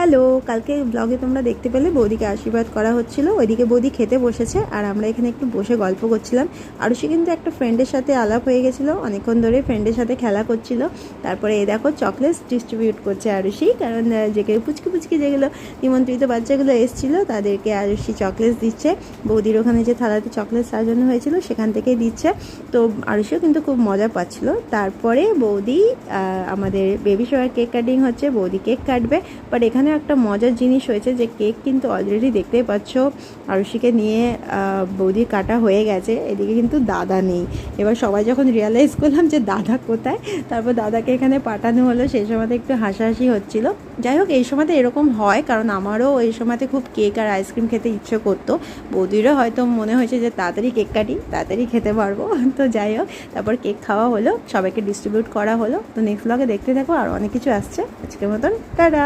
Hello, কালকে ব্লগে তোমরা দেখতে পেলে বৌদিকে আশীর্বাদ করা হচ্ছিল। ওইদিকে বৌদি খেতে বসেছে আর আমরা এখানে একটু বসে গল্প করছিলাম। আরুষি কিন্তু একটা ফ্রেন্ডের সাথে আলাপ হয়ে গেছিলো, অনেকক্ষণ ধরে ফ্রেন্ডের সাথে খেলা করছিল। তারপরে এই দেখো চকলেটস ডিস্ট্রিবিউট করছে আরুষি, কারণ পুচকি পুচকি যেগুলো নিমন্ত্রিত বাচ্চাগুলো এসেছিলো তাদেরকে আরুষি চকলেটস দিচ্ছে। বৌদির ওখানে যে থালাতে চকলেট সাজানো হয়েছিল সেখান থেকেই দিচ্ছে। তো আরুষিও কিন্তু খুব মজা পাচ্ছিল। তারপরে বৌদি আমাদের বেবি শাওয়ার কেক কাটিং হচ্ছে, বৌদি কেক কাটবে। বাট এখানে একটা মজার জিনিস হয়েছে যে কেক কিন্তু অলরেডি দেখতেই পাচ্ছ আরুষিকে নিয়ে বৌদি কাটা হয়ে গেছে। এদিকে কিন্তু দাদা নেই। এবার সবাই যখন রিয়ালাইজ করলাম যে দাদা কোথায়, তারপর দাদাকে এখানে পাঠানো হলো। সেই সময়তে একটু হাসাহাসি হচ্ছিল। যাই হোক, এই সময়তে এরকম হয়, কারণ আমারও এই সময়তে খুব কেক আর আইসক্রিম খেতে ইচ্ছে করতো। বৌদিরও হয়তো মনে হয়েছে যে তাড়াতাড়ি কেক কাটি, তাড়াতাড়ি খেতে পারবো। তো যাই হোক, তারপর কেক খাওয়া হলো, সবাইকে ডিস্ট্রিবিউট করা হলো। তো নেক্সট ব্লগে দেখতে থাকো, আর অনেক কিছু আসছে। আজকের মতন টাটা।